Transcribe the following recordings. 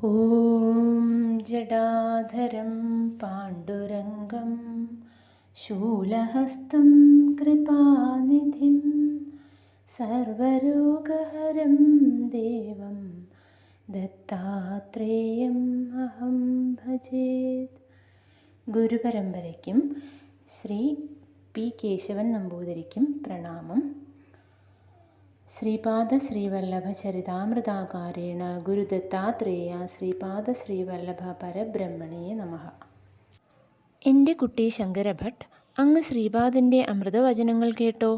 ॐ जडाधरं पाण्डुरङ्गं शूलहस्तं कृपानिधिं सर्वरोगहरं देवं ദത്താത്രേയം അഹം ഭജേത്. ഗുരുപരമ്പരയ്ക്കും ശ്രീ പി കേശവൻ നമ്പൂതിരിക്കും പ്രണാമം. ശ്രീപാദ ശ്രീവല്ലഭ ചരിതാമൃതാകാരേണ ഗുരുദത്താത്രേയ ശ്രീപാദ ശ്രീവല്ലഭ പരബ്രഹ്മണേ നമഃ. എൻ്റെ കുട്ടി ശങ്കരഭട്ട്, അങ്ങ് ശ്രീപാദൻ്റെ അമൃതവചനങ്ങൾ കേട്ടോ?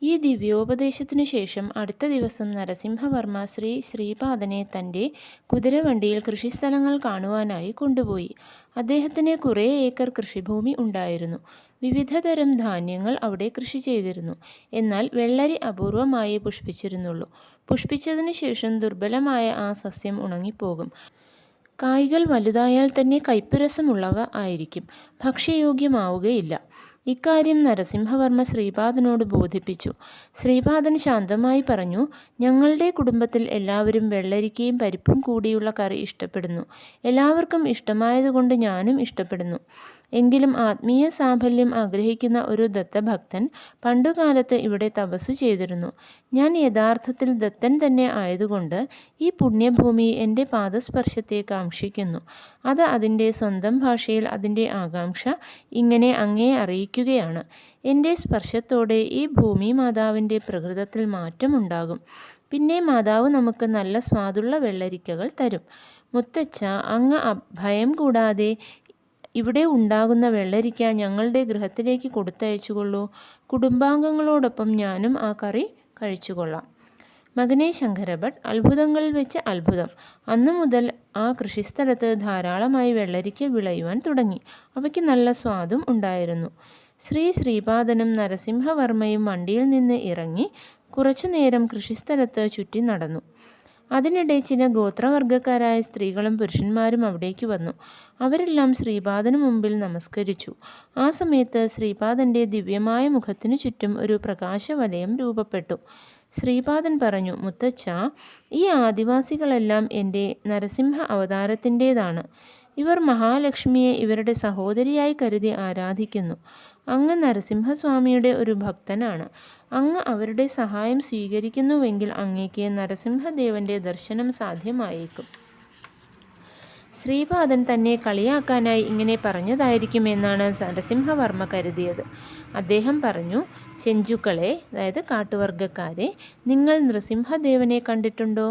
ഈ ദിവ്യോപദേശത്തിനു ശേഷം അടുത്ത ദിവസം നരസിംഹവർമ്മ ശ്രീപാദനെ തൻ്റെ കുതിരവണ്ടിയിൽ കൃഷിസ്ഥലങ്ങൾ കാണുവാനായി കൊണ്ടുപോയി. അദ്ദേഹത്തിന് കുറേ ഏക്കർ കൃഷിഭൂമി ഉണ്ടായിരുന്നു. വിവിധതരം ധാന്യങ്ങൾ അവിടെ കൃഷി ചെയ്തിരുന്നു. എന്നാൽ വെള്ളരി അപൂർവമായി പുഷ്പിച്ചിരുന്നുള്ളൂ. പുഷ്പിച്ചതിനു ശേഷം ദുർബലമായ ആ സസ്യം ഉണങ്ങിപ്പോകും. കായ്കൾ വലുതായാൽ തന്നെ കയ്പുരസമുള്ളവ ആയിരിക്കും, ഭക്ഷ്യയോഗ്യമാവുകയില്ല. ഇക്കാര്യം നരസിംഹവർമ്മ ശ്രീപാദനോട് ബോധിപ്പിച്ചു. ശ്രീപാദൻ ശാന്തമായി പറഞ്ഞു, ഞങ്ങളുടെ കുടുംബത്തിൽ എല്ലാവരും വെള്ളരിക്കയും പരിപ്പും കൂടിയുള്ള കറി ഇഷ്ടപ്പെടുന്നു. എല്ലാവർക്കും ഇഷ്ടമായതുകൊണ്ട് ഞാനും ഇഷ്ടപ്പെടുന്നു. എങ്കിലും ആത്മീയ സാഫല്യം ആഗ്രഹിക്കുന്ന ഒരു ദത്തഭക്തൻ പണ്ടുകാലത്ത് ഇവിടെ തപസ് ചെയ്തിരുന്നു. ഞാൻ യഥാർത്ഥത്തിൽ ദത്തൻ തന്നെ ആയതുകൊണ്ട് ഈ പുണ്യഭൂമി എൻ്റെ പാദസ്പർശത്തെ കാക്ഷിക്കുന്നു. അത് അതിൻ്റെ സ്വന്തം ഭാഷയിൽ അതിൻ്റെ ആകാംക്ഷ ഇങ്ങനെ അങ്ങേ അറിയിക്കുകയാണ്. എൻ്റെ സ്പർശത്തോടെ ഈ ഭൂമി മാതാവിൻ്റെ പ്രകൃതത്തിൽ മാറ്റമുണ്ടാകും. പിന്നെ മാതാവ് നമുക്ക് നല്ല സ്വാദുള്ള വെള്ളരിക്കകൾ തരും. മുത്തച്ഛ, അങ്ങ് ഭയം കൂടാതെ ഇവിടെ ഉണ്ടാകുന്ന വെള്ളരിക്ക ഞങ്ങളുടെ ഗൃഹത്തിലേക്ക് കൊടുത്തയച്ചുകൊള്ളൂ. കുടുംബാംഗങ്ങളോടൊപ്പം ഞാനും ആ കറി കഴിച്ചുകൊള്ളാം. മകനെ ശങ്കരഭട്ട്, അത്ഭുതങ്ങളിൽ വെച്ച് അത്ഭുതം. അന്നു മുതൽ ആ കൃഷിസ്ഥലത്ത് ധാരാളമായി വെള്ളരിക്ക വിളയുവാൻ തുടങ്ങി. അവയ്ക്ക് നല്ല സ്വാദും ഉണ്ടായിരുന്നു. ശ്രീപാദനും നരസിംഹവർമ്മയും വണ്ടിയിൽ നിന്ന് ഇറങ്ങി കുറച്ചുനേരം കൃഷിസ്ഥലത്ത് ചുറ്റി നടന്നു. അതിനിടെ ചില ഗോത്രവർഗക്കാരായ സ്ത്രീകളും പുരുഷന്മാരും അവിടേക്ക് വന്നു. അവരെല്ലാം ശ്രീപാദനു മുമ്പിൽ നമസ്കരിച്ചു. ആ സമയത്ത് ശ്രീപാദൻ്റെ ദിവ്യമായ മുഖത്തിനു ചുറ്റും ഒരു പ്രകാശവലയം രൂപപ്പെട്ടു. ശ്രീപാദൻ പറഞ്ഞു, മുത്തച്ഛ, ഈ ആദിവാസികളെല്ലാം എൻ്റെ നരസിംഹ അവതാരത്തിൻ്റേതാണ്. ഇവർ മഹാലക്ഷ്മിയെ ഇവരുടെ സഹോദരിയായി കരുതി ആരാധിക്കുന്നു. അങ്ങ് നരസിംഹസ്വാമിയുടെ ഒരു ഭക്തനാണ്. അങ്ങ് അവരുടെ സഹായം സ്വീകരിക്കുന്നുവെങ്കിൽ അങ്ങേക്ക് നരസിംഹദേവൻ്റെ ദർശനം സാധ്യമായേക്കും. ശ്രീപാദൻ തന്നെ കളിയാക്കാനായി ഇങ്ങനെ പറഞ്ഞതായിരിക്കുമെന്നാണ് നരസിംഹവർമ്മ കരുതിയത്. അദ്ദേഹം പറഞ്ഞു, ചെഞ്ചുക്കളെ, അതായത് കാട്ടുവർഗക്കാരെ, നിങ്ങൾ നൃസിംഹദേവനെ കണ്ടിട്ടുണ്ടോ?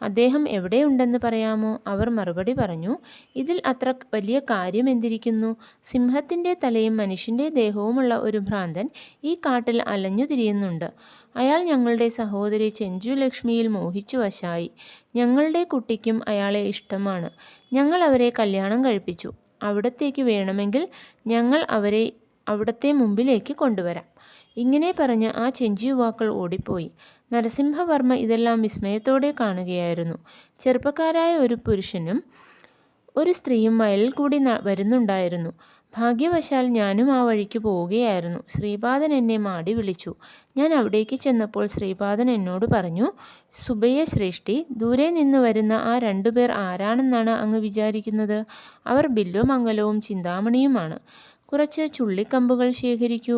അദ്ദേഹം എവിടെയുണ്ടെന്ന് പറയാമോ? അവർ മറുപടി പറഞ്ഞു, ഇതിൽ അത്ര വലിയ കാര്യം എന്തിരിക്കുന്നു? സിംഹത്തിൻ്റെ തലയും മനുഷ്യൻ്റെ ദേഹവുമുള്ള ഒരു ഭ്രാന്തൻ ഈ കാട്ടിൽ അലഞ്ഞു തിരിയുന്നുണ്ട്. അയാൾ ഞങ്ങളുടെ സഹോദരി ചെഞ്ചുലക്ഷ്മിയിൽ മോഹിച്ചു വശായി. ഞങ്ങളുടെ കുട്ടിക്കും അയാളെ ഇഷ്ടമാണ്. ഞങ്ങൾ അവരെ കല്യാണം കഴിപ്പിച്ചു. അവിടത്തേക്ക് വേണമെങ്കിൽ ഞങ്ങൾ അവരെ അവിടത്തെ മുമ്പിലേക്ക് കൊണ്ടുവരാം. ഇങ്ങനെ പറഞ്ഞ് ആ ചെഞ്ചു യുവാക്കൾ ഓടിപ്പോയി. നരസിംഹവർമ്മ ഇതെല്ലാം വിസ്മയത്തോടെ കാണുകയായിരുന്നു. ചെറുപ്പക്കാരായ ഒരു പുരുഷനും ഒരു സ്ത്രീയും വയലിൽ കൂടി വരുന്നുണ്ടായിരുന്നു. ഭാഗ്യവശാൽ ഞാനും ആ വഴിക്ക് പോവുകയായിരുന്നു. ശ്രീപാദൻ എന്നെ മാടി വിളിച്ചു. ഞാൻ അവിടേക്ക് ചെന്നപ്പോൾ ശ്രീപാദൻ എന്നോട് പറഞ്ഞു, സുബയ്യ ശ്രേഷ്ഠി, ദൂരെ നിന്ന് വരുന്ന ആ രണ്ടുപേർ ആരാണെന്നാണ് അങ്ങ് വിചാരിക്കുന്നത്? അവർ ബില്ലുമംഗലവും ചിന്താമണിയുമാണ്. കുറച്ച് ചുള്ളിക്കമ്പുകൾ ശേഖരിക്കൂ.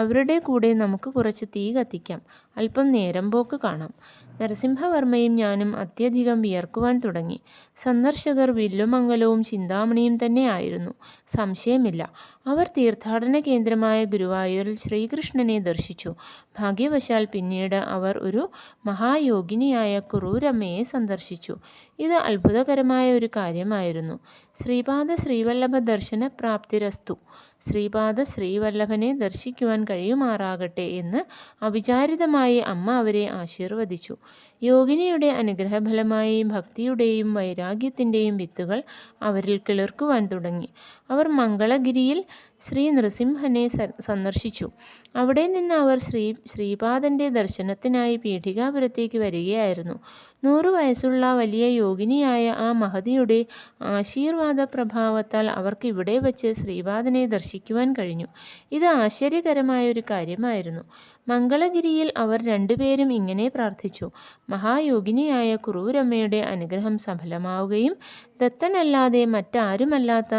അവരുടെ കൂടെ നമുക്ക് കുറച്ച് തീ കത്തിക്കാം. അല്പം നേരം പോക്ക് കാണാം. നരസിംഹവർമ്മയും ഞാനും അത്യധികം വിയർക്കുവാൻ തുടങ്ങി. സന്ദർശകർ വില്ലുമംഗലവും ചിന്താമണിയും തന്നെ ആയിരുന്നു, സംശയമില്ല. അവർ തീർത്ഥാടന കേന്ദ്രമായ ഗുരുവായൂരിൽ ശ്രീകൃഷ്ണനെ ദർശിച്ചു. ഭാഗ്യവശാൽ പിന്നീട് അവർ ഒരു മഹായോഗിനിയായ കുറൂരമ്മയെ സന്ദർശിച്ചു. ഇത് അത്ഭുതകരമായ ഒരു കാര്യമായിരുന്നു. ശ്രീപാദ ശ്രീവല്ലഭ ദർശന പ്രാപ്തിരസ്തു. ശ്രീപാദ ശ്രീവല്ലഭനെ ദർശിക്കുവാൻ കഴിയുമാറാകട്ടെ എന്ന് അവിചാരിതമായി അമ്മ അവരെ ആശീർവദിച്ചു. യോഗിനിയുടെ അനുഗ്രഹഫലമായി ഭക്തിയുടെയും വൈരാഗ്യത്തിൻ്റെയും വിത്തുകൾ അവരിൽ കിളിർക്കുവാൻ തുടങ്ങി. അവർ മംഗളഗിരിയിൽ ശ്രീ നൃസിംഹനെ സന്ദർശിച്ചു. അവിടെ നിന്ന് അവർ ശ്രീപാദൻ്റെ ദർശനത്തിനായി പീഠികാപുരത്തേക്ക് വരികയായിരുന്നു. 100 വയസ്സുള്ള വലിയ യോഗിനിയായ ആ മഹതിയുടെ ആശീർവാദ പ്രഭാവത്താൽ അവർക്ക് ഇവിടെ വച്ച് ശ്രീപാദനെ ദർശിക്കുവാൻ കഴിഞ്ഞു. ഇത് ആശ്ചര്യകരമായ ഒരു കാര്യമായിരുന്നു. മംഗളഗിരിയിൽ അവർ രണ്ടുപേരും ഇങ്ങനെ പ്രാർത്ഥിച്ചു, മഹായോഗിനിയായ കുറൂരമ്മയുടെ അനുഗ്രഹം സഫലമാവുകയും ദത്തനല്ലാതെ മറ്റാരുമല്ലാത്ത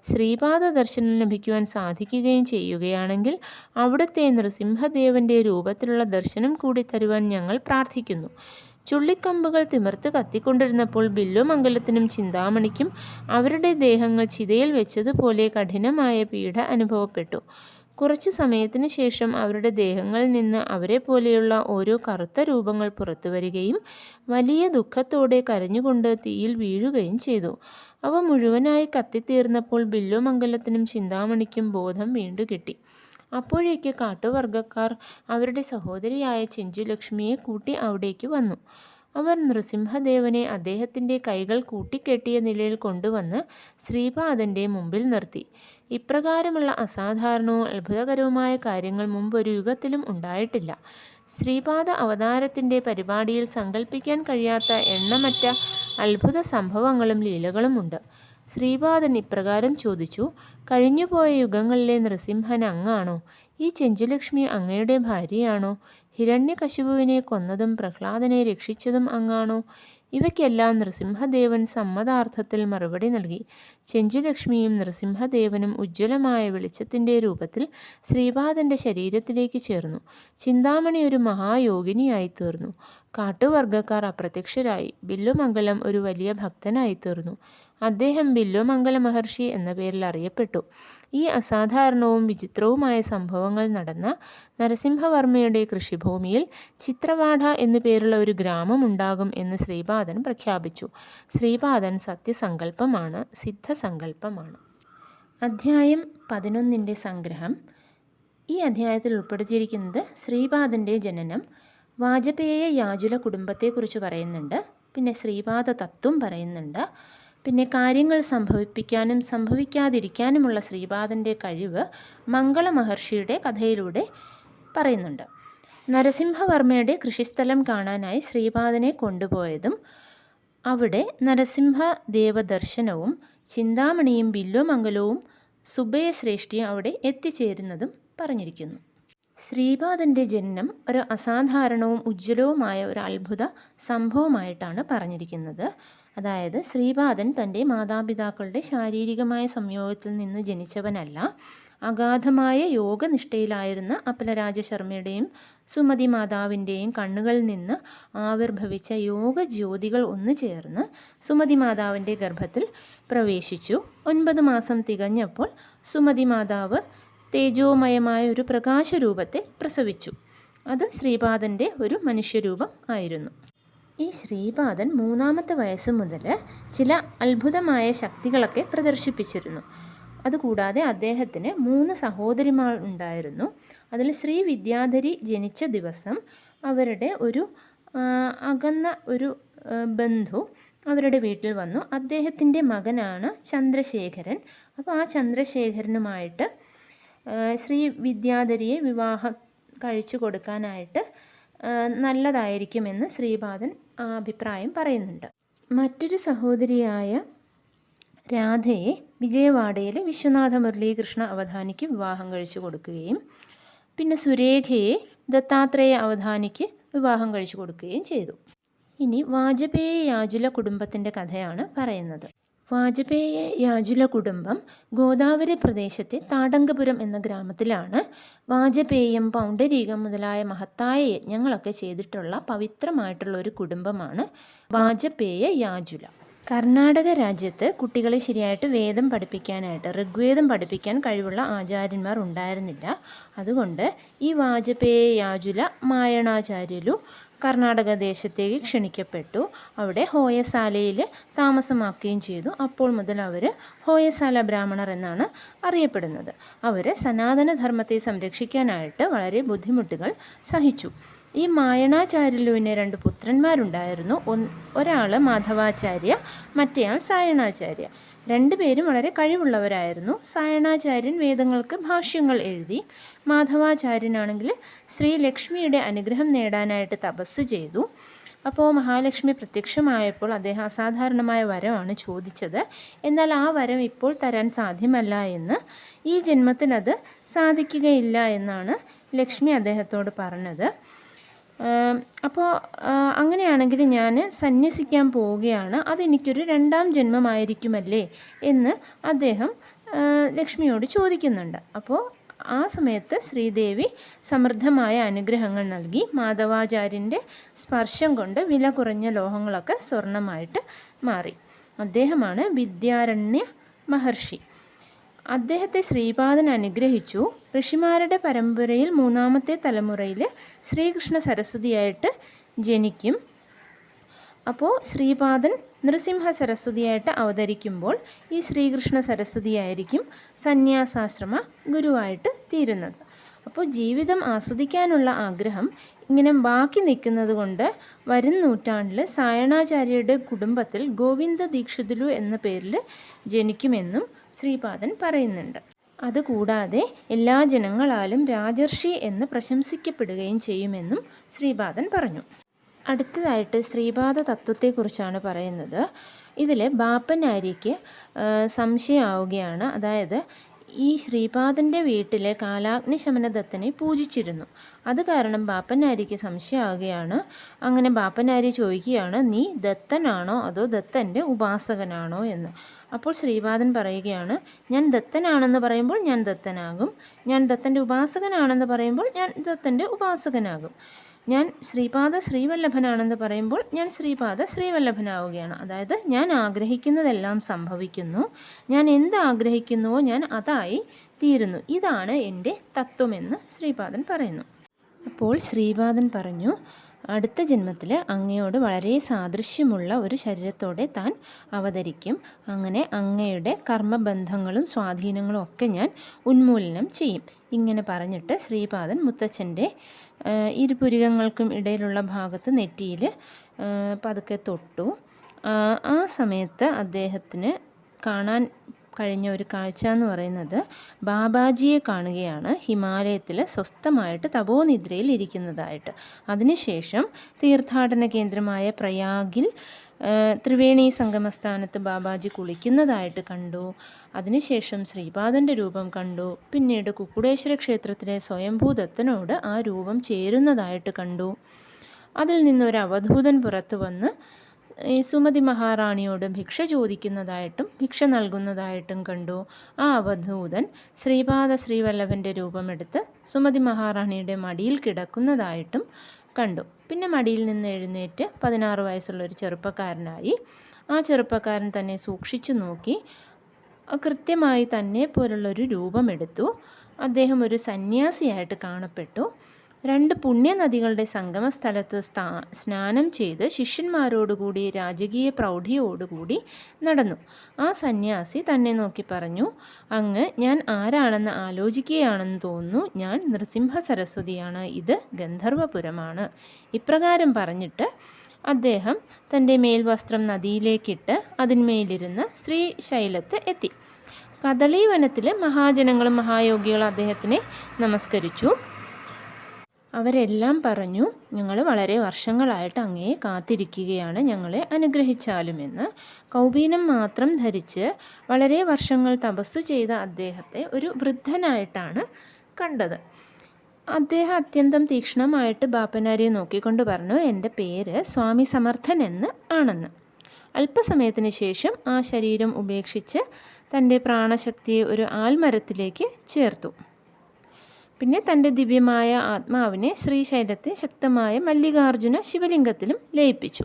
ശ്രീപാദ ദർശനം ലഭിക്കുവാൻ സാധിക്കുകയും ചെയ്യുകയാണെങ്കിൽ അവിടുത്തെ നൃസിംഹദേവൻ്റെ രൂപത്തിലുള്ള ദർശനം കൂടി തരുവാൻ ഞങ്ങൾ പ്രാർത്ഥിക്കുന്നു. ചുള്ളിക്കമ്പുകൾ തിമിർത്ത് കത്തിക്കൊണ്ടിരുന്നപ്പോൾ ബില്ലുമംഗലത്തിനും ചിന്താമണിക്കും അവരുടെ ദേഹങ്ങൾ ചിതയിൽ വെച്ചതുപോലെ കഠിനമായ പീഡ അനുഭവപ്പെട്ടു. കുറച്ചു സമയത്തിനു ശേഷം അവരുടെ ദേഹങ്ങളിൽ നിന്ന് അവരെ പോലെയുള്ള ഓരോ കറുത്ത രൂപങ്ങൾ പുറത്തു വരികയും വലിയ ദുഃഖത്തോടെ കരഞ്ഞുകൊണ്ട് തീയിൽ വീഴുകയും ചെയ്തു. അവ മുഴുവനായി കത്തിത്തീർന്നപ്പോൾ ബില്ലുമംഗലത്തിനും ചിന്താമണിക്കും ബോധം വീണ്ടു കിട്ടി. അപ്പോഴേക്ക് കാട്ടുവർഗക്കാർ അവരുടെ സഹോദരിയായ ചെഞ്ചുലക്ഷ്മിയെ കൂട്ടി അവിടേക്ക് വന്നു. അവർ നൃസിംഹദേവനെ അദ്ദേഹത്തിൻ്റെ കൈകൾ കൂട്ടിക്കെട്ടിയ നിലയിൽ കൊണ്ടുവന്ന് ശ്രീപാദൻ്റെ മുമ്പിൽ നിർത്തി. ഇപ്രകാരമുള്ള അസാധാരണവും അത്ഭുതകരവുമായ കാര്യങ്ങൾ മുമ്പൊരു യുഗത്തിലും ഉണ്ടായിട്ടില്ല. ശ്രീപാദ അവതാരത്തിൻ്റെ പരിപാടിയിൽ സങ്കല്പിക്കാൻ കഴിയാത്ത എണ്ണമറ്റ അത്ഭുത സംഭവങ്ങളും ലീലകളുമുണ്ട്. ശ്രീപാദൻ ഇപ്രകാരം ചോദിച്ചു: കഴിഞ്ഞുപോയ യുഗങ്ങളിലെ നൃസിംഹൻ അങ്ങാണോ? ഈ ചെഞ്ചുലക്ഷ്മി അങ്ങയുടെ ഭാര്യയാണോ? ഹിരണ്യകശിപുവിനെ കൊന്നതും പ്രഹ്ലാദനെ രക്ഷിച്ചതും അങ്ങാണോ? ഇവയ്ക്കെല്ലാം നൃസിംഹദേവൻ സമ്മതാർത്ഥത്തിൽ മറുപടി നൽകി. ചെഞ്ചുലക്ഷ്മിയും നൃസിംഹദേവനും ഉജ്ജ്വലമായ വെളിച്ചത്തിൻ്റെ രൂപത്തിൽ ശ്രീപാദൻ്റെ ശരീരത്തിലേക്ക് ചേർന്നു. ചിന്താമണി ഒരു മഹായോഗിനിയായി തീർന്നു. കാട്ടുവർഗക്കാർ അപ്രത്യക്ഷരായി. ബില്ലുമംഗലം ഒരു വലിയ ഭക്തനായി തീർന്നു. അദ്ദേഹം ബില്ലുമംഗല മഹർഷി എന്ന പേരിൽ അറിയപ്പെട്ടു. ഈ അസാധാരണവും വിചിത്രവുമായ സംഭവങ്ങൾ നടന്ന നരസിംഹവർമ്മയുടെ കൃഷിഭൂമിയിൽ ചിത്രവാഡ എന്നു പേരുള്ള ഒരു ഗ്രാമമുണ്ടാകും എന്ന് ശ്രീപാദൻ പ്രഖ്യാപിച്ചു. ശ്രീപാദൻ സത്യസങ്കല്പമാണ്, സിദ്ധസങ്കല്പമാണ്. അധ്യായം 11 സംഗ്രഹം. ഈ അധ്യായത്തിൽ ഉൾപ്പെടുത്തിയിരിക്കുന്നത് ശ്രീപാദൻ്റെ ജനനം, വാജപേയ യാജുല കുടുംബത്തെക്കുറിച്ച് പറയുന്നുണ്ട്, പിന്നെ ശ്രീപാദ തത്വം പറയുന്നുണ്ട്, പിന്നെ കാര്യങ്ങൾ സംഭവിപ്പിക്കാനും സംഭവിക്കാതിരിക്കാനുമുള്ള ശ്രീപാദൻ്റെ കഴിവ് മംഗള മഹർഷിയുടെ കഥയിലൂടെ പറയുന്നുണ്ട്. നരസിംഹവർമ്മയുടെ കൃഷിസ്ഥലം കാണാനായി ശ്രീപാദനെ കൊണ്ടുപോയതും അവിടെ നരസിംഹദേവദർശനവും ചിന്താമണിയും ബില്ലുമംഗലവും സുബയശ്രേഷ്ഠിയും അവിടെ എത്തിച്ചേരുന്നതും പറഞ്ഞിരിക്കുന്നു. ശ്രീപാദൻ്റെ ജനനം ഒരു അസാധാരണവും ഉജ്ജ്വലവുമായ ഒരു അത്ഭുത സംഭവമായിട്ടാണ് പറഞ്ഞിരിക്കുന്നത്. അതായത് ശ്രീപാദൻ തൻ്റെ മാതാപിതാക്കളുടെ ശാരീരികമായ സംയോഗത്തിൽ നിന്ന് ജനിച്ചവനല്ല. അഗാധമായ യോഗനിഷ്ഠയിലായിരുന്ന അപലരാജശർമ്മയുടെയും സുമതി മാതാവിൻ്റെയും കണ്ണുകളിൽ നിന്ന് ആവിർഭവിച്ച യോഗജ്യോതികൾ ഒന്നു ചേർന്ന് സുമതി മാതാവിൻ്റെ ഗർഭത്തിൽ പ്രവേശിച്ചു. 9 മാസം തികഞ്ഞപ്പോൾ സുമതി മാതാവ് തേജോമയമായ ഒരു പ്രകാശരൂപത്തെ പ്രസവിച്ചു. അത് ശ്രീപാദൻ്റെ ഒരു മനുഷ്യരൂപം ആയിരുന്നു. ഈ ശ്രീപാദൻ 3-ാമത്തെ വയസ്സ് മുതൽ ചില അത്ഭുതമായ ശക്തികളൊക്കെ പ്രദർശിപ്പിച്ചിരുന്നു. അതുകൂടാതെ അദ്ദേഹത്തിന് 3 സഹോദരിമാർ ഉണ്ടായിരുന്നു. അതിൽ ശ്രീ വിദ്യാധരി ജനിച്ച ദിവസം അവരുടെ ഒരു അകന്ന ഒരു ബന്ധു അവരുടെ വീട്ടിൽ വന്നു. അദ്ദേഹത്തിൻ്റെ മകനാണ് ചന്ദ്രശേഖരൻ. അപ്പോൾ ആ ചന്ദ്രശേഖരനുമായിട്ട് ശ്രീ വിദ്യാധരിയെ വിവാഹം കഴിച്ചു കൊടുക്കാനായിട്ട് നല്ലതായിരിക്കുമെന്ന് ശ്രീപാദൻ അഭിപ്രായം പറയുന്നുണ്ട്. മറ്റൊരു സഹോദരിയായ രാധയെ വിജയവാഡയിലെ വിശ്വനാഥ മുരളീകൃഷ്ണ അവധാനിക്ക് വിവാഹം കഴിച്ചു കൊടുക്കുകയും പിന്നെ സുരേഖയെ ദത്താത്രേയ അവധാനിക്ക് വിവാഹം കഴിച്ചു കൊടുക്കുകയും ചെയ്തു. ഇനി വാജപേയ യാജുല കുടുംബത്തിൻ്റെ കഥയാണ് പറയുന്നത്. വാജപേയ യാജുല കുടുംബം ഗോദാവരി പ്രദേശത്തെ താടങ്കപുരം എന്ന ഗ്രാമത്തിലാണ്. വാജപേയം, പൗണ്ടരീകം മുതലായ മഹത്തായ യജ്ഞങ്ങളൊക്കെ ചെയ്തിട്ടുള്ള പവിത്രമായിട്ടുള്ള ഒരു കുടുംബമാണ് വാജപേയ യാജുല. കർണാടക രാജ്യത്ത് കുട്ടികളെ ശരിയായിട്ട് വേദം പഠിപ്പിക്കാനായിട്ട്, ഋഗ്വേദം പഠിപ്പിക്കാൻ കഴിവുള്ള ആചാര്യന്മാർ ഉണ്ടായിരുന്നില്ല. അതുകൊണ്ട് ഈ വാജപേയ യാജുല മായണാചാര്യലു കർണാടക ദേശത്തേക്ക് ക്ഷണിക്കപ്പെട്ടു. അവിടെ ഹോയസാലയിൽ താമസമാക്കുകയും ചെയ്തു. അപ്പോൾ മുതൽ അവർ ഹോയസാല ബ്രാഹ്മണർ എന്നാണ് അറിയപ്പെടുന്നത്. അവർ സനാതനധർമ്മത്തെ സംരക്ഷിക്കാനായിട്ട് വളരെ ബുദ്ധിമുട്ടുകൾ സഹിച്ചു. ഈ മായണാചാര്യലുവിന് 2 പുത്രന്മാരുണ്ടായിരുന്നു. ഒരാൾ മാധവാചാര്യ, മറ്റേയാൾ സായണാചാര്യ. 2 പേരും വളരെ കഴിവുള്ളവരായിരുന്നു. സായണാചാര്യൻ വേദങ്ങൾക്ക് ഭാഷ്യങ്ങൾ എഴുതി. മാധവാചാര്യനാണെങ്കിൽ ശ്രീ ലക്ഷ്മിയുടെ അനുഗ്രഹം നേടാനായിട്ട് തപസ് ചെയ്തു. അപ്പോൾ മഹാലക്ഷ്മി പ്രത്യക്ഷമായപ്പോൾ അദ്ദേഹം അസാധാരണമായ വരമാണ് ചോദിച്ചത്. എന്നാൽ ആ വരം ഇപ്പോൾ തരാൻ സാധ്യമല്ല എന്ന്, ഈ ജന്മത്തിനത് സാധിക്കുകയില്ല എന്നാണ് ലക്ഷ്മി അദ്ദേഹത്തോട് പറഞ്ഞത്. അപ്പോൾ അങ്ങനെയാണെങ്കിൽ ഞാൻ സന്യസിക്കാൻ പോവുകയാണ്, അതെനിക്കൊരു രണ്ടാം ജന്മമായിരിക്കുമല്ലേ എന്ന് അദ്ദേഹം ലക്ഷ്മിയോട് ചോദിക്കുന്നുണ്ട്. അപ്പോൾ ആ സമയത്ത് ശ്രീദേവി സമൃദ്ധമായ അനുഗ്രഹങ്ങൾ നൽകി. മാധവാചാര്യൻ്റെ സ്പർശം കൊണ്ട് വില കുറഞ്ഞ ലോഹങ്ങളൊക്കെ സ്വർണമായിട്ട് മാറി. അദ്ദേഹമാണ് വിദ്യാരണ്യ മഹർഷി. അദ്ദേഹത്തെ ശ്രീപാദൻ അനുഗ്രഹിച്ചു. ഋഷിമാരുടെ പരമ്പരയിൽ 3-ാമത്തെ തലമുറയിൽ ശ്രീകൃഷ്ണ സരസ്വതിയായിട്ട് ജനിക്കും. അപ്പോൾ ശ്രീപാദൻ നൃസിംഹ സരസ്വതിയായിട്ട് അവതരിക്കുമ്പോൾ ഈ ശ്രീകൃഷ്ണ സരസ്വതിയായിരിക്കും സന്യാസാശ്രമ ഗുരുവായിട്ട് തീരുന്നത്. അപ്പോൾ ജീവിതം ആസ്വദിക്കാനുള്ള ആഗ്രഹം ഇങ്ങനെ ബാക്കി നിൽക്കുന്നത് കൊണ്ട് വരും നൂറ്റാണ്ടിൽ സായണാചാര്യരുടെ കുടുംബത്തിൽ ഗോവിന്ദ ദീക്ഷിതുലു എന്ന പേരിൽ ജനിക്കുമെന്നും ശ്രീപാദൻ പറയുന്നുണ്ട്. അതുകൂടാതെ എല്ലാ ജനങ്ങളാലും രാജർഷി എന്ന് പ്രശംസിക്കപ്പെടുകയും ചെയ്യുമെന്നും ശ്രീപാദൻ പറഞ്ഞു. അടുത്തതായിട്ട് ശ്രീപാദ തത്വത്തെക്കുറിച്ചാണ് പറയുന്നത്. ഇതിൽ ബാപ്പനാരിക്ക് സംശയമാവുകയാണ്. അതായത് ഈ ശ്രീപാദൻ്റെ വീട്ടിൽ കാലാഗ്നി ശമനദത്തനെ പൂജിച്ചിരുന്നു. അത് കാരണം ബാപ്പനാരിക്ക് സംശയമാവുകയാണ്. അങ്ങനെ ബാപ്പനാരി ചോദിക്കുകയാണ്, നീ ദത്തനാണോ അതോ ദത്തൻ്റെ ഉപാസകനാണോ എന്ന്. അപ്പോൾ ശ്രീപാദൻ പറയുകയാണ്, ഞാൻ ദത്തനാണെന്ന് പറയുമ്പോൾ ഞാൻ ദത്തനാകും, ഞാൻ ദത്തൻ്റെ ഉപാസകനാണെന്ന് പറയുമ്പോൾ ഞാൻ ദത്തൻ്റെ ഉപാസകനാകും, ഞാൻ ശ്രീപാദ ശ്രീവല്ലഭനാണെന്ന് പറയുമ്പോൾ ഞാൻ ശ്രീപാദ ശ്രീവല്ലഭനാവുകയാണ്. അതായത് ഞാൻ ആഗ്രഹിക്കുന്നതെല്ലാം സംഭവിക്കുന്നു, ഞാൻ എന്ത് ആഗ്രഹിക്കുന്നുവോ ഞാൻ അതായി തീരുന്നു, ഇതാണ് എൻ്റെ തത്വമെന്ന് ശ്രീപാദൻ പറയുന്നു. അപ്പോൾ ശ്രീപാദൻ പറഞ്ഞു, അടുത്ത ജന്മത്തിൽ അങ്ങയോട് വളരെ സാദൃശ്യമുള്ള ഒരു ശരീരത്തോടെ താൻ അവതരിക്കും. അങ്ങനെ അങ്ങയുടെ കർമ്മബന്ധങ്ങളും സ്വാധീനങ്ങളും ഒക്കെ ഞാൻ ഉന്മൂലനം ചെയ്യും. ഇങ്ങനെ പറഞ്ഞിട്ട് ശ്രീപാദൻ മുത്തച്ഛൻ്റെ ഇരുപുരികങ്ങൾക്കും ഇടയിലുള്ള ഭാഗത്ത് നെറ്റിയിൽ പതുക്കെ തൊട്ടു. ആ സമയത്ത് അദ്ദേഹത്തിന് കാണാൻ കഴിഞ്ഞ ഒരു കാഴ്ച എന്ന് പറയുന്നത് ബാബാജിയെ കാണുകയാണ്, ഹിമാലയത്തിൽ സ്വസ്ഥമായിട്ട് തപോനിദ്രയിൽ ഇരിക്കുന്നതായിട്ട്. അതിനുശേഷം തീർത്ഥാടന കേന്ദ്രമായ പ്രയാഗിൽ ത്രിവേണി സംഗമസ്ഥാനത്ത് ബാബാജി കുളിക്കുന്നതായിട്ട് കണ്ടു. അതിനുശേഷം ശ്രീപാദൻ്റെ രൂപം കണ്ടു. പിന്നീട് കുക്കുടേശ്വര ക്ഷേത്രത്തിലെ സ്വയംഭൂദത്തനോട് ആ രൂപം ചേരുന്നതായിട്ട് കണ്ടു. അതിൽ നിന്നൊരു അവധൂതൻ പുറത്തു വന്ന് ഈ സുമതി മഹാറാണിയോട് ഭിക്ഷ ചോദിക്കുന്നതായിട്ടും ഭിക്ഷ നൽകുന്നതായിട്ടും കണ്ടു. ആ അവധൂതൻ ശ്രീപാദ ശ്രീവല്ലഭൻ്റെ രൂപമെടുത്ത് സുമതി മഹാറാണിയുടെ മടിയിൽ കിടക്കുന്നതായിട്ടും കണ്ടു. പിന്നെ മടിയിൽ നിന്ന് എഴുന്നേറ്റ് 16 വയസ്സുള്ളൊരു ചെറുപ്പക്കാരനായി. ആ ചെറുപ്പക്കാരൻ തന്നെ സൂക്ഷിച്ചു നോക്കി കൃത്യമായി തന്നെ പോലുള്ളൊരു രൂപമെടുത്തു. അദ്ദേഹം ഒരു സന്യാസിയായിട്ട് കാണപ്പെട്ടു. 2 പുണ്യനദികളുടെ സംഗമ സ്ഥലത്ത് സ്നാനം ചെയ്ത് ശിഷ്യന്മാരോടുകൂടി രാജകീയ പ്രൗഢിയോടുകൂടി നടന്നു. ആ സന്യാസി തന്നെ നോക്കി പറഞ്ഞു, അങ്ങ് ഞാൻ ആരാണെന്ന് ആലോചിക്കുകയാണെന്ന് തോന്നുന്നു. ഞാൻ നൃസിംഹ സരസ്വതിയാണ്, ഇത് ഗന്ധർവപുരമാണ്. ഇപ്രകാരം പറഞ്ഞിട്ട് അദ്ദേഹം തൻ്റെ മേൽവസ്ത്രം നദിയിലേക്കിട്ട് അതിന്മേലിരുന്ന് ശ്രീശൈലത്ത് എത്തി. കദളീവനത്തിൽ മഹാജനങ്ങളും മഹായോഗികളും അദ്ദേഹത്തിനെ നമസ്കരിച്ചു. അവരെല്ലാം പറഞ്ഞു, ഞങ്ങൾ വളരെ വർഷങ്ങളായിട്ട് അങ്ങയെ കാത്തിരിക്കുകയാണ്, ഞങ്ങളെ അനുഗ്രഹിച്ചാലുമെന്ന്. കൗപീനം മാത്രം ധരിച്ച് വളരെ വർഷങ്ങൾ തപസ്സു ചെയ്ത അദ്ദേഹത്തെ ഒരു വൃദ്ധനായിട്ടാണ് കണ്ടത്. അദ്ദേഹം അത്യന്തം തീക്ഷ്ണമായിട്ട് ബാപ്പനാരിയെ നോക്കിക്കൊണ്ട് പറഞ്ഞു, എൻ്റെ പേര് സ്വാമി സമർത്ഥൻ എന്ന് ആണെന്ന്. അല്പസമയത്തിന് ശേഷം ആ ശരീരം ഉപേക്ഷിച്ച് തൻ്റെ പ്രാണശക്തിയെ ഒരു ആൽമരത്തിലേക്ക് ചേർത്തു. പിന്നെ തൻ്റെ ദിവ്യമായ ആത്മാവിനെ ശ്രീശൈലത്തെ ശക്തമായ മല്ലികാർജുന ശിവലിംഗത്തിലും ലയിപ്പിച്ചു.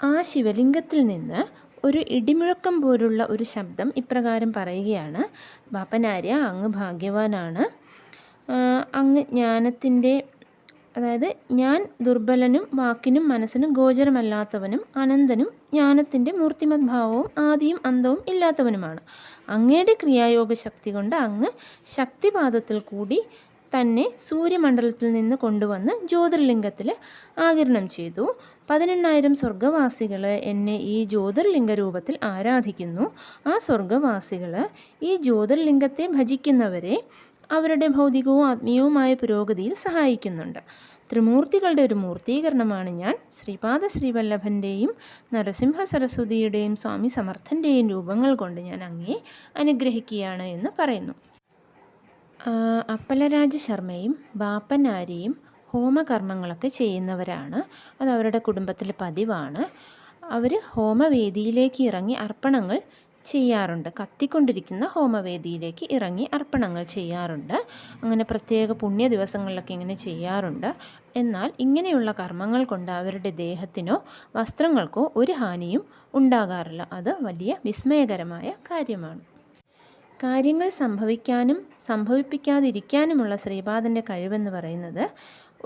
ആ ശിവലിംഗത്തിൽ നിന്ന് ഒരു ഇടിമുഴക്കം പോലുള്ള ഒരു ശബ്ദം ഇപ്രകാരം പറയുകയാണ്, ബാപ്പനാര്യ അങ്ങ് ഭാഗ്യവാനാണ്, അങ്ങ് ജ്ഞാനത്തിൻ്റെ, അതായത് ഞാൻ ദുർബലനും വാക്കിനും മനസ്സിനും ഗോചരമല്ലാത്തവനും അനന്തനും ജ്ഞാനത്തിൻ്റെ മൂർത്തിമത് ഭാവവും ആദിയും അന്തവും ഇല്ലാത്തവനുമാണ്. അങ്ങയുടെ ക്രിയായോഗ ശക്തി കൊണ്ട് അങ്ങ് ശക്തിപാദത്തിൽ കൂടി തന്നെ സൂര്യമണ്ഡലത്തിൽ നിന്ന് കൊണ്ടുവന്ന് ജ്യോതിർലിംഗത്തിൽ ആകിരണം ചെയ്തു. 18,000 സ്വർഗവാസികൾ എന്നെ ഈ ജ്യോതിർലിംഗ രൂപത്തിൽ ആരാധിക്കുന്നു. ആ സ്വർഗവാസികൾ ഈ ജ്യോതിർലിംഗത്തെ ഭജിക്കുന്നവരെ അവരുടെ ഭൗതികവും ആത്മീയവുമായ പുരോഗതിയിൽ സഹായിക്കുന്നുണ്ട്. ത്രിമൂർത്തികളുടെ ഒരു മൂർത്തീകരണമാണ് ഞാൻ. ശ്രീപാദ ശ്രീവല്ലഭൻ്റെയും നരസിംഹ സരസ്വതിയുടെയും സ്വാമി സമർത്ഥൻ്റെയും രൂപങ്ങൾ കൊണ്ട് ഞാൻ അങ്ങയെ അനുഗ്രഹിക്കുകയാണ് എന്ന് പറയുന്നു. അപ്പലരാജ ശർമ്മയും ബാപ്പനാരിയും ഹോമകർമ്മങ്ങളൊക്കെ ചെയ്യുന്നവരാണ്. അത് അവരുടെ കുടുംബത്തിൽ പതിവാണ്. അവർ ഹോമവേദിയിലേക്ക് ഇറങ്ങി അർപ്പണങ്ങൾ ചെയ്യാറുണ്ട്. കത്തിക്കൊണ്ടിരിക്കുന്ന ഹോമവേദിയിലേക്ക് ഇറങ്ങി അർപ്പണങ്ങൾ ചെയ്യാറുണ്ട്. അങ്ങനെ പ്രത്യേക പുണ്യ ദിവസങ്ങളിലൊക്കെ ഇങ്ങനെ ചെയ്യാറുണ്ട്. എന്നാൽ ഇങ്ങനെയുള്ള കർമ്മങ്ങൾ കൊണ്ട് അവരുടെ ദേഹത്തിനോ വസ്ത്രങ്ങൾക്കോ ഒരു ഹാനിയും ഉണ്ടാകാറില്ല. അത് വലിയ വിസ്മയകരമായ കാര്യമാണ്. കാര്യങ്ങൾ സംഭവിക്കാനും സംഭവിപ്പിക്കാതിരിക്കാനുമുള്ള ശ്രീപാദൻ്റെ കഴിവെന്ന് പറയുന്നത്,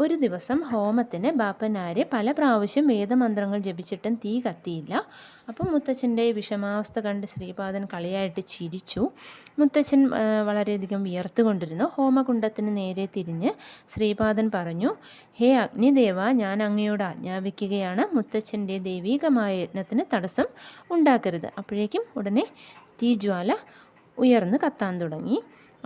ഒരു ദിവസം ഹോമത്തിന് ബാപ്പനാര് പല പ്രാവശ്യം വേദമന്ത്രങ്ങൾ ജപിച്ചിട്ടും തീ കത്തിയില്ല. അപ്പം മുത്തച്ഛൻ്റെ വിഷമാവസ്ഥ കണ്ട് ശ്രീപാദൻ കളിയായിട്ട് ചിരിച്ചു. മുത്തച്ഛൻ വളരെയധികം വിയർത്തുകൊണ്ടിരുന്നു. ഹോമകുണ്ടത്തിന് നേരെ തിരിഞ്ഞ് ശ്രീപാദൻ പറഞ്ഞു, ഹേ അഗ്നിദേവ, ഞാൻ അങ്ങയോട് ആജ്ഞാപിക്കുകയാണ്, മുത്തച്ഛൻ്റെ ദൈവീകമായ യജ്ഞത്തിന് തടസ്സം ഉണ്ടാക്കരുത്. അപ്പോഴേക്കും ഉടനെ തീജ്വാല ഉയർന്ന് കത്താൻ തുടങ്ങി.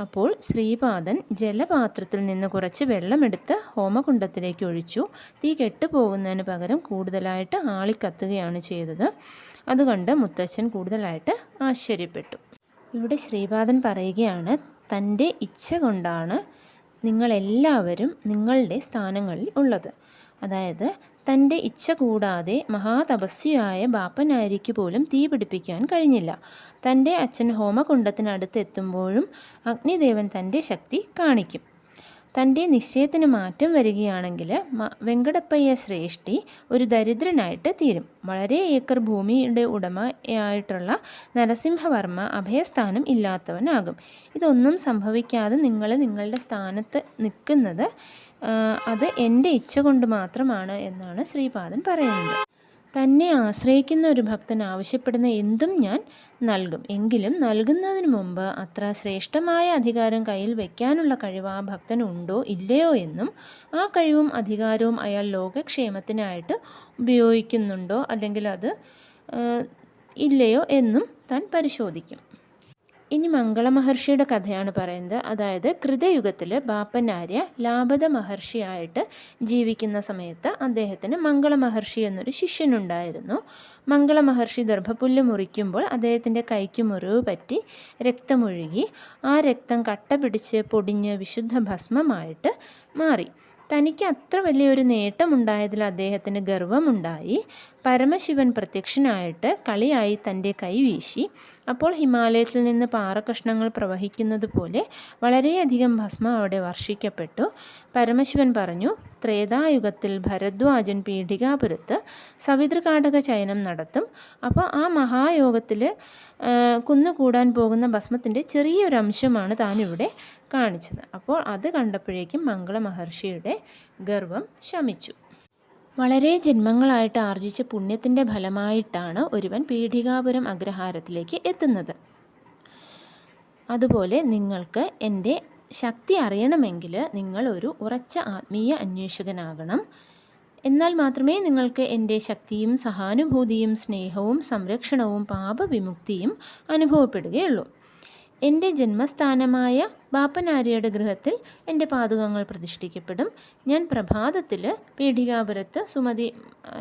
അപ്പോൾ ശ്രീപാദൻ ജലപാത്രത്തിൽ നിന്ന് കുറച്ച് വെള്ളമെടുത്ത് ഹോമകുണ്ടത്തിലേക്ക് ഒഴിച്ചു. തീ കെട്ടുപോകുന്നതിന് പകരം കൂടുതലായിട്ട് ആളിക്കത്തുകയാണ് ചെയ്തത്. അതുകൊണ്ട് മുത്തച്ഛൻ കൂടുതലായിട്ട് ആശ്ചര്യപ്പെട്ടു. ഇവിടെ ശ്രീപാദൻ പറയുകയാണ്, തൻ്റെ ഇച്ഛ കൊണ്ടാണ് നിങ്ങളെല്ലാവരും നിങ്ങളുടെ സ്ഥാനങ്ങളിൽ ഉള്ളത്. അതായത് തൻ്റെ ഇച്ഛ കൂടാതെ മഹാതപസ്വിയായ ബാപ്പനാരിക്ക് പോലും തീ പിടിപ്പിക്കാൻ കഴിഞ്ഞില്ല. തൻ്റെ അച്ഛൻ ഹോമകുണ്ടത്തിനടുത്ത് എത്തുമ്പോഴും അഗ്നിദേവൻ തൻ്റെ ശക്തി കാണിക്കും. തൻ്റെ നിശ്ചയത്തിന് മാറ്റം വരികയാണെങ്കിൽ വെങ്കടപ്പയ്യ ശ്രേഷ്ഠി ഒരു ദരിദ്രനായിട്ട് തീരും. വളരെ ഏക്കർ ഭൂമിയുടെ ഉടമയായിട്ടുള്ള നരസിംഹവർമ്മ അഭയസ്ഥാനം ഇല്ലാത്തവനാകും. ഇതൊന്നും സംഭവിക്കാതെ നിങ്ങൾ നിങ്ങളുടെ സ്ഥാനത്ത് നിൽക്കുന്നത് അത് എൻ്റെ ഇച്ഛ കൊണ്ട് മാത്രമാണ് എന്നാണ് ശ്രീപാദൻ പറയുന്നത്. തന്നെ ആശ്രയിക്കുന്ന ഒരു ഭക്തൻ ആവശ്യപ്പെടുന്ന എന്തും ഞാൻ നൽകും. എങ്കിലും നൽകുന്നതിന് മുമ്പ് അത്ര ശ്രേഷ്ഠമായ അധികാരം കയ്യിൽ വയ്ക്കാനുള്ള കഴിവ് ആ ഭക്തനുണ്ടോ ഇല്ലയോ എന്നും ആ കഴിവും അധികാരവും അയാൾ ലോകക്ഷേമത്തിനായിട്ട് ഉപയോഗിക്കുന്നുണ്ടോ അല്ലെങ്കിൽ അത് ഇല്ലയോ എന്നും താൻ പരിശോധിക്കും. ഇനി മംഗള മഹർഷിയുടെ കഥയാണ് പറയുന്നത്. അതായത് കൃതയുഗത്തിൽ ബാപ്പനാര്യ ലാഭത മഹർഷിയായിട്ട് ജീവിക്കുന്ന സമയത്ത് അദ്ദേഹത്തിന് മംഗള മഹർഷി എന്നൊരു ശിഷ്യനുണ്ടായിരുന്നു. മംഗള മഹർഷി ദർഭപുല്ല് മുറിക്കുമ്പോൾ അദ്ദേഹത്തിൻ്റെ കൈക്ക് മുറിവ് പറ്റി രക്തമൊഴുകി. ആ രക്തം കട്ട പിടിച്ച് പൊടിഞ്ഞ് വിശുദ്ധ ഭസ്മമായിട്ട് മാറി. തനിക്ക് അത്ര വലിയൊരു നേട്ടമുണ്ടായതിൽ അദ്ദേഹത്തിന് ഗർവമുണ്ടായി. പരമശിവൻ പ്രത്യക്ഷനായിട്ട് കളിയായി തൻ്റെ കൈ വീശി. അപ്പോൾ ഹിമാലയത്തിൽ നിന്ന് പാറക്കഷ്ണങ്ങൾ പ്രവഹിക്കുന്നത് പോലെ വളരെയധികം ഭസ്മം അവിടെ വർഷിക്കപ്പെട്ടു. പരമശിവൻ പറഞ്ഞു, ത്രേതായുഗത്തിൽ ഭരദ്വാജൻ പീഠികാപുരത്ത് സവിതൃകാടക ചയനം നടത്തും. അപ്പോൾ ആ മഹായോഗത്തിൽ കുന്നുകൂടാൻ പോകുന്ന ഭസ്മത്തിൻ്റെ ചെറിയൊരംശമാണ് താനിവിടെ കാണിച്ചത്. അപ്പോൾ അത് കണ്ടപ്പോഴേക്കും മംഗള മഹർഷിയുടെ ഗർവം ശമിച്ചു. വളരെ ജന്മങ്ങളായിട്ട് ആർജിച്ച പുണ്യത്തിൻ്റെ ഫലമായിട്ടാണ് ഒരുവൻ പീഠികാപുരം അഗ്രഹാരത്തിലേക്ക് എത്തുന്നത്. അതുപോലെ നിങ്ങൾക്ക് എൻ്റെ ശക്തി അറിയണമെങ്കിൽ നിങ്ങൾ ഒരു ഉറച്ച ആത്മീയ അന്വേഷകനാകണം. എന്നാൽ മാത്രമേ നിങ്ങൾക്ക് എൻ്റെ ശക്തിയും സഹാനുഭൂതിയും സ്നേഹവും സംരക്ഷണവും പാപവിമുക്തിയും അനുഭവപ്പെടുകയുള്ളൂ. എൻ്റെ ജന്മസ്ഥാനമായ ബാപ്പനാര്യയുടെ ഗൃഹത്തിൽ എൻ്റെ പാദുകങ്ങൾ പ്രതിഷ്ഠിക്കപ്പെടും. ഞാൻ പ്രഭാതത്തിൽ പീഠികാപുരത്ത്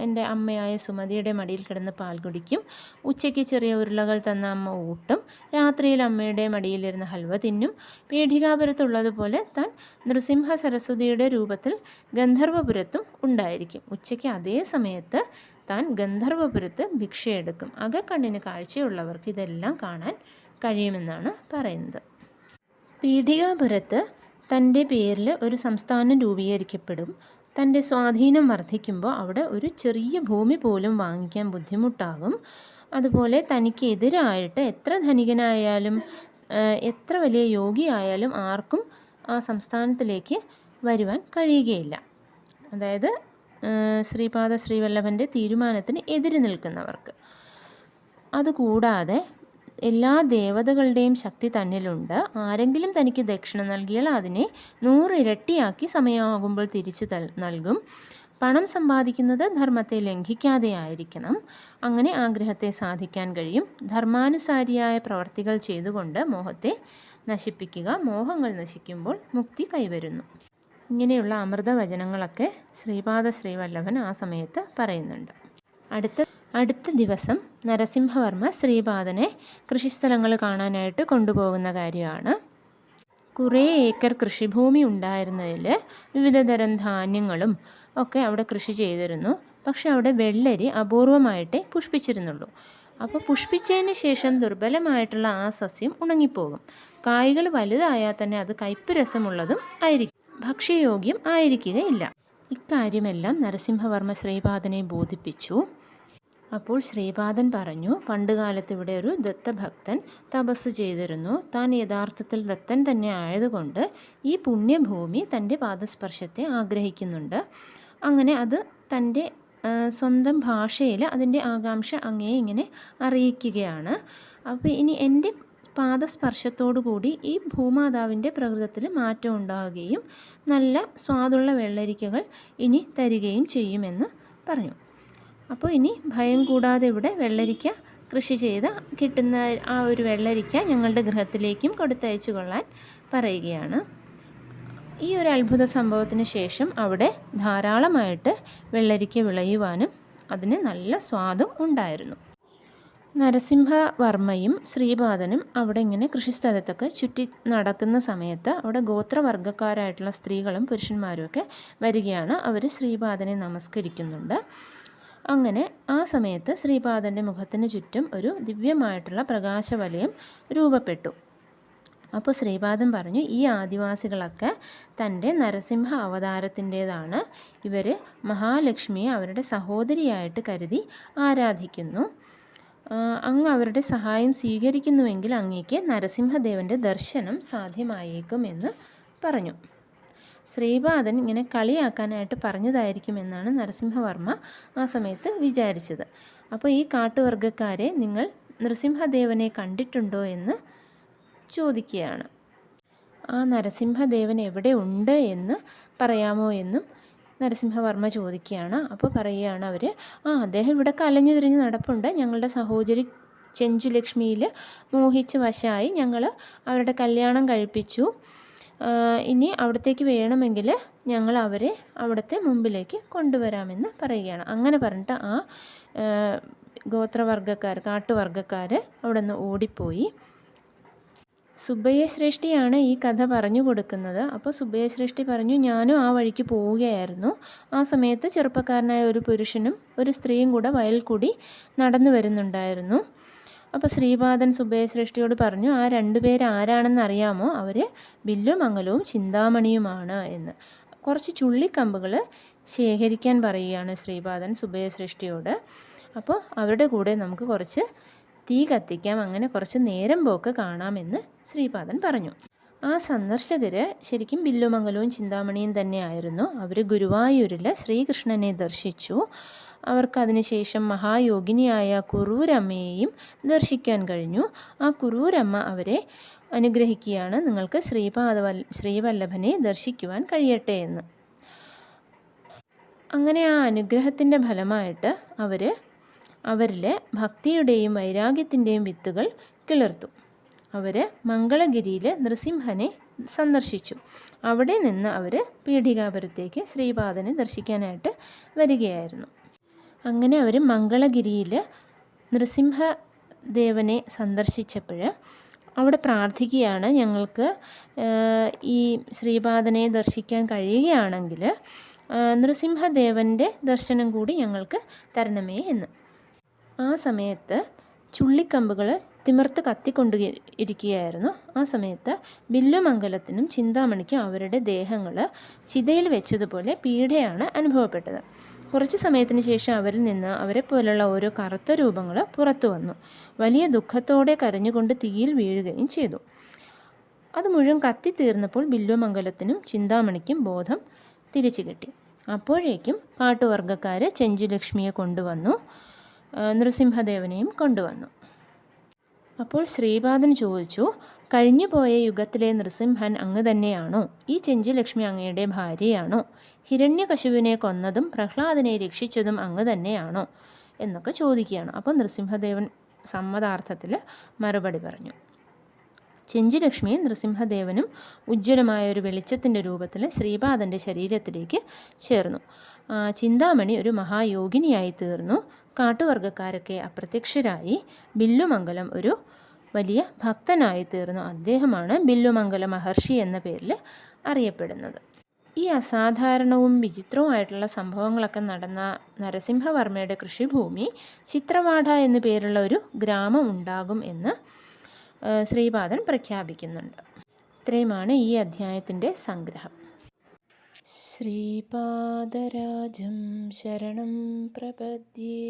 എൻ്റെ അമ്മയായ സുമതിയുടെ മടിയിൽ കിടന്ന് പാൽ കുടിക്കും. ഉച്ചയ്ക്ക് ചെറിയ ഉരുളകൾ തന്ന അമ്മ ഊട്ടും. രാത്രിയിൽ അമ്മയുടെ മടിയിലിരുന്ന് ഹൽവ തിന്നും. പീഠികാപുരത്തുള്ളതുപോലെ താൻ നൃസിംഹ സരസ്വതിയുടെ രൂപത്തിൽ ഗന്ധർവപുരത്തും ഉണ്ടായിരിക്കും. ഉച്ചയ്ക്ക് അതേ സമയത്ത് താൻ ഗന്ധർവപുരത്ത് ഭിക്ഷയെടുക്കും. അകക്കണ്ണിന് കാഴ്ചയുള്ളവർക്ക് ഇതെല്ലാം കാണാൻ കഴിയുമെന്നാണ് പറയുന്നത്. പീഠികാപുരത്ത് തൻ്റെ പേരിൽ ഒരു സംസ്ഥാനം രൂപീകരിക്കപ്പെടും. തൻ്റെ സ്വാധീനം വർദ്ധിക്കുമ്പോൾ അവിടെ ഒരു ചെറിയ ഭൂമി പോലും വാങ്ങിക്കാൻ ബുദ്ധിമുട്ടാകും. അതുപോലെ തനിക്ക് എതിരായിട്ട് എത്ര ധനികനായാലും എത്ര വലിയ യോഗിയായാലും ആർക്കും ആ സംസ്ഥാനത്തിലേക്ക് വരുവാൻ കഴിയുകയില്ല. അതായത് ശ്രീപാദ ശ്രീവല്ലഭൻ്റെ തീരുമാനത്തിന് എതിര് നിൽക്കുന്നവർക്ക്. അതുകൂടാതെ എല്ലാ ദേവതകളുടെയും ശക്തി തന്നിലുണ്ട്. ആരെങ്കിലും തനിക്ക് ദക്ഷിണ നൽകിയാൽ അതിനെ 100 ഇരട്ടിയാക്കി സമയമാകുമ്പോൾ തിരിച്ചു നൽകും. പണം സമ്പാദിക്കുന്നത് ധർമ്മത്തെ ലംഘിക്കാതെ ആയിരിക്കണം. അങ്ങനെ ആഗ്രഹത്തെ സാധിക്കാൻ കഴിയും. ധർമാനുസാരിയായ പ്രവർത്തികൾ ചെയ്തുകൊണ്ട് മോഹത്തെ നശിപ്പിക്കുക. മോഹങ്ങൾ നശിക്കുമ്പോൾ മുക്തി കൈവരുന്നു. ഇങ്ങനെയുള്ള അമൃതവചനങ്ങളൊക്കെ ശ്രീപാദ ശ്രീവല്ലഭൻ ആ സമയത്ത് പറയുന്നുണ്ട്. അടുത്ത ദിവസം നരസിംഹവർമ്മ ശ്രീപാദനെ കൃഷിസ്ഥലങ്ങൾ കാണാനായിട്ട് കൊണ്ടുപോകുന്ന കാര്യമാണ്. കുറേ ഏക്കർ കൃഷിഭൂമി ഉണ്ടായിരുന്നതിൽ വിവിധ തരം ധാന്യങ്ങളും ഒക്കെ അവിടെ കൃഷി ചെയ്തിരുന്നു. പക്ഷെ അവിടെ വെള്ളരി അപൂർവമായിട്ടേ പുഷ്പിച്ചിരുന്നുള്ളൂ. അപ്പോൾ പുഷ്പിച്ചതിന് ശേഷം ദുർബലമായിട്ടുള്ള ആ സസ്യം ഉണങ്ങിപ്പോകും. കായ്കൾ വലുതായാൽ തന്നെ അത് കയ്പ്പ് രസമുള്ളതും ആയിരിക്കും, ഭക്ഷ്യയോഗ്യം ആയിരിക്കുകയില്ല. ഇക്കാര്യമെല്ലാം നരസിംഹവർമ്മ ശ്രീപാദനെ ബോധിപ്പിച്ചു. അപ്പോൾ ശ്രീപാദൻ പറഞ്ഞു, പണ്ടുകാലത്ത് ഇവിടെ ഒരു ദത്തഭക്തൻ തപസ് ചെയ്തിരുന്നു. താൻ യഥാർത്ഥത്തിൽ ദത്തൻ തന്നെ ആയതുകൊണ്ട് ഈ പുണ്യഭൂമി തൻ്റെ പാദസ്പർശത്തെ ആഗ്രഹിക്കുന്നുണ്ട്. അങ്ങനെ അത് തൻ്റെ സ്വന്തം ഭാഷയിൽ അതിൻ്റെ ആകാംക്ഷ അങ്ങേ ഇങ്ങനെ അറിയിക്കുകയാണ്. അപ്പോൾ ഇനി എൻ്റെ പാദസ്പർശത്തോടു കൂടി ഈ ഭൂമാതാവിൻ്റെ പ്രകൃതത്തിൽ മാറ്റം ഉണ്ടാവുകയും നല്ല സ്വാദുള്ള വെള്ളരിക്കകൾ ഇനി തരികയും ചെയ്യുമെന്ന് പറഞ്ഞു. അപ്പോൾ ഇനി ഭയം കൂടാതെ ഇവിടെ വെള്ളരിക്ക കൃഷി ചെയ്ത് കിട്ടുന്ന ആ ഒരു വെള്ളരിക്ക ഞങ്ങളുടെ ഗൃഹത്തിലേക്കും കൊടുത്തയച്ചു കൊള്ളാൻ പറയുകയാണ്. ഈ ഒരു അത്ഭുത സംഭവത്തിന് ശേഷം അവിടെ ധാരാളമായിട്ട് വെള്ളരിക്ക വിളയുവാനും അതിന് നല്ല സ്വാദും ഉണ്ടായിരുന്നു. നരസിംഹവർമ്മയും ശ്രീപാദനും അവിടെ ഇങ്ങനെ കൃഷിസ്ഥലത്തൊക്കെ ചുറ്റി നടക്കുന്ന സമയത്ത് അവിടെ ഗോത്രവർഗ്ഗക്കാരായിട്ടുള്ള സ്ത്രീകളും പുരുഷന്മാരും ഒക്കെ വരികയാണ്. അവർ ശ്രീപാദനെ നമസ്കരിക്കുന്നുണ്ട്. അങ്ങനെ ആ സമയത്ത് ശ്രീപാദൻ്റെ മുഖത്തിന് ചുറ്റും ഒരു ദിവ്യമായിട്ടുള്ള പ്രകാശവലയം രൂപപ്പെട്ടു. അപ്പോൾ ശ്രീപാദൻ പറഞ്ഞു, ഈ ആദിവാസികളൊക്കെ തൻ്റെ നരസിംഹ അവതാരത്തിൻ്റേതാണ്. ഇവർ മഹാലക്ഷ്മിയെ അവരുടെ സഹോദരിയായിട്ട് കരുതി ആരാധിക്കുന്നു. അങ്ങ് അവരുടെ സഹായം സ്വീകരിക്കുന്നുവെങ്കിൽ അങ്ങേക്ക് നരസിംഹദേവൻ്റെ ദർശനം സാധ്യമായേക്കുമെന്ന് പറഞ്ഞു. ശ്രീപാദൻ ഇങ്ങനെ കളിയാക്കാനായിട്ട് പറഞ്ഞതായിരിക്കുമെന്നാണ് നരസിംഹവർമ്മ ആ സമയത്ത് വിചാരിച്ചത്. അപ്പോൾ ഈ കാട്ടുവർഗ്ഗക്കാരെ നിങ്ങൾ നരസിംഹദേവനെ കണ്ടിട്ടുണ്ടോ എന്ന് ചോദിക്കുകയാണ്. ആ നരസിംഹദേവൻ എവിടെ ഉണ്ട് എന്ന് പറയാമോ എന്നും നരസിംഹവർമ്മ ചോദിക്കുകയാണ്. അപ്പോൾ പറയുകയാണ് അവർ, അദ്ദേഹം ഇവിടെ കലഞ്ഞു തിരിഞ്ഞ് നടപ്പുണ്ട്. ഞങ്ങളുടെ സഹോദരി ചെഞ്ചുലക്ഷ്മിയിൽ മോഹിച്ച് വശമായി ഞങ്ങൾ അവരുടെ കല്യാണം കഴിപ്പിച്ചു. ഇനി അവിടത്തേക്ക് വേണമെങ്കിൽ ഞങ്ങൾ അവരെ അവിടുത്തെ മുമ്പിലേക്ക് കൊണ്ടുവരാമെന്ന് പറയുകയാണ്. അങ്ങനെ പറഞ്ഞിട്ട് ആ കാട്ടുവർഗ്ഗക്കാർ അവിടെ നിന്ന് ഓടിപ്പോയി. സുബ്ബയ്യ ശ്രേഷ്ഠിയാണ് ഈ കഥ പറഞ്ഞു കൊടുക്കുന്നത്. അപ്പോൾ സുബ്ബയ്യ ശ്രേഷ്ഠി പറഞ്ഞു, ഞാനും ആ വഴിക്ക് പോവുകയായിരുന്നു. ആ സമയത്ത് ചെറുപ്പക്കാരനായ ഒരു പുരുഷനും ഒരു സ്ത്രീയും കൂടെ വയൽ കൂടി നടന്നു വരുന്നുണ്ടായിരുന്നു. അപ്പോൾ ശ്രീപാദൻ സുബ്ബയ്യ ശ്രേഷ്ഠിയോട് പറഞ്ഞു, ആ രണ്ടുപേർ ആരാണെന്ന് അറിയാമോ? അവർ ബില്ലുമംഗലവും ചിന്താമണിയുമാണ് എന്ന്. കുറച്ച് ചുള്ളിക്കമ്പുകൾ ശേഖരിക്കാൻ പറയുകയാണ് ശ്രീപാദൻ സുബ്ബയ്യ ശ്രേഷ്ഠിയോട്. അപ്പോൾ അവരുടെ കൂടെ നമുക്ക് കുറച്ച് തീ കത്തിക്കാം, അങ്ങനെ കുറച്ച് നേരം പോക്ക് കാണാമെന്ന് ശ്രീപാദൻ പറഞ്ഞു. ആ സന്ദർശകർ ശരിക്കും ബില്ലുമംഗലവും ചിന്താമണിയും തന്നെയായിരുന്നു. അവർ ഗുരുവായൂരിൽ ശ്രീകൃഷ്ണനെ ദർശിച്ചു. അവർക്കതിനുശേഷം മഹായോഗിനിയായ കുറൂരമ്മയെയും ദർശിക്കാൻ കഴിഞ്ഞു. ആ കുറൂരമ്മ അവരെ അനുഗ്രഹിക്കുകയാണ്, നിങ്ങൾക്ക് ശ്രീവല്ലഭനെ ദർശിക്കുവാൻ കഴിയട്ടെ എന്ന്. അങ്ങനെ ആ അനുഗ്രഹത്തിൻ്റെ ഫലമായിട്ട് അവരിൽ ഭക്തിയുടെയും വൈരാഗ്യത്തിൻ്റെയും വിത്തുകൾ കിളിർത്തു. അവർ മംഗളഗിരിയിൽ നൃസിംഹനെ സന്ദർശിച്ചു. അവിടെ നിന്ന് അവർ പീഠികാപുരത്തേക്ക് ശ്രീപാദനെ ദർശിക്കാനായിട്ട് വരികയായിരുന്നു. അങ്ങനെ അവർ മംഗളഗിരിയിൽ നൃസിംഹദേവനെ സന്ദർശിച്ചപ്പോൾ അവിടെ പ്രാർത്ഥിക്കുകയാണ്, ഞങ്ങൾക്ക് ഈ ശ്രീപാദനെ ദർശിക്കാൻ കഴിയുകയാണെങ്കിൽ നൃസിംഹദേവൻ്റെ ദർശനം കൂടി ഞങ്ങൾക്ക് തരണമേ എന്ന്. ആ സമയത്ത് ചുള്ളിക്കമ്പുകൾ തിമിർത്ത് കത്തിക്കൊണ്ട് ഇരിക്കുകയായിരുന്നു. ആ സമയത്ത് ബില്ലുമംഗലത്തിനും ചിന്താമണിക്കും അവരുടെ ദേഹങ്ങൾ ചിതയിൽ വെച്ചതുപോലെ പീഡയാണ് അനുഭവപ്പെട്ടത്. കുറച്ച് സമയത്തിന് ശേഷം അവരിൽ നിന്ന് അവരെ പോലുള്ള ഓരോ കറുത്ത രൂപങ്ങൾ പുറത്തു വന്നു. വലിയ ദുഃഖത്തോടെ കരഞ്ഞുകൊണ്ട് തീയിൽ വീഴുകയും ചെയ്തു. അത് മുഴുവൻ കത്തിത്തീർന്നപ്പോൾ ബില്ലുമംഗലത്തിനും ചിന്താമണിക്കും ബോധം തിരിച്ചു കിട്ടി. അപ്പോഴേക്കും കാട്ടുവർഗ്ഗക്കാർ ചെഞ്ചുലക്ഷ്മിയെ കൊണ്ടുവന്നു, നൃസിംഹദേവനെയും കൊണ്ടുവന്നു. അപ്പോൾ ശ്രീപാദൻ ചോദിച്ചു, കഴിഞ്ഞു പോയ യുഗത്തിലെ നൃസിംഹൻ അങ്ങ് തന്നെയാണോ? ഈ ചെഞ്ചുലക്ഷ്മി അങ്ങയുടെ ഭാര്യയാണോ? ഹിരണ്യകശിപുവിനെ കൊന്നതും പ്രഹ്ലാദനെ രക്ഷിച്ചതും അങ്ങ് തന്നെയാണോ എന്നൊക്കെ ചോദിക്കുകയാണ്. അപ്പോൾ നൃസിംഹദേവൻ സമ്മതാർത്ഥത്തിൽ മറുപടി പറഞ്ഞു. ചെഞ്ചുലക്ഷ്മിയെ നൃസിംഹദേവനും ഉജ്ജ്വലമായ ഒരു വെളിച്ചത്തിൻ്റെ രൂപത്തിൽ ശ്രീപാദൻ്റെ ശരീരത്തിലേക്ക് ചേർന്നു. ചിന്താമണി ഒരു മഹായോഗിനിയായി തീർന്നു. കാട്ടുവർഗ്ഗക്കാരൊക്കെ അപ്രത്യക്ഷരായി. ബില്ലുമംഗലം ഒരു വലിയ ഭക്തനായി തീർന്നു. അദ്ദേഹമാണ് ബില്ലുമംഗല മഹർഷി എന്ന പേരിൽ അറിയപ്പെടുന്നത്. ഈ അസാധാരണവും വിചിത്രവുമായിട്ടുള്ള സംഭവങ്ങളൊക്കെ നടന്ന നരസിംഹവർമ്മയുടെ കൃഷിഭൂമി ചിത്രവാഡ എന്നു പേരുള്ള ഒരു ഗ്രാമം ഉണ്ടാകും എന്ന് ശ്രീപാദൻ പ്രഖ്യാപിക്കുന്നുണ്ട്. ഇത്രയുമാണ് ഈ അധ്യായത്തിൻ്റെ സംഗ്രഹം. ശ്രീപാദരാജം ശരണം പ്രപദ്യേ.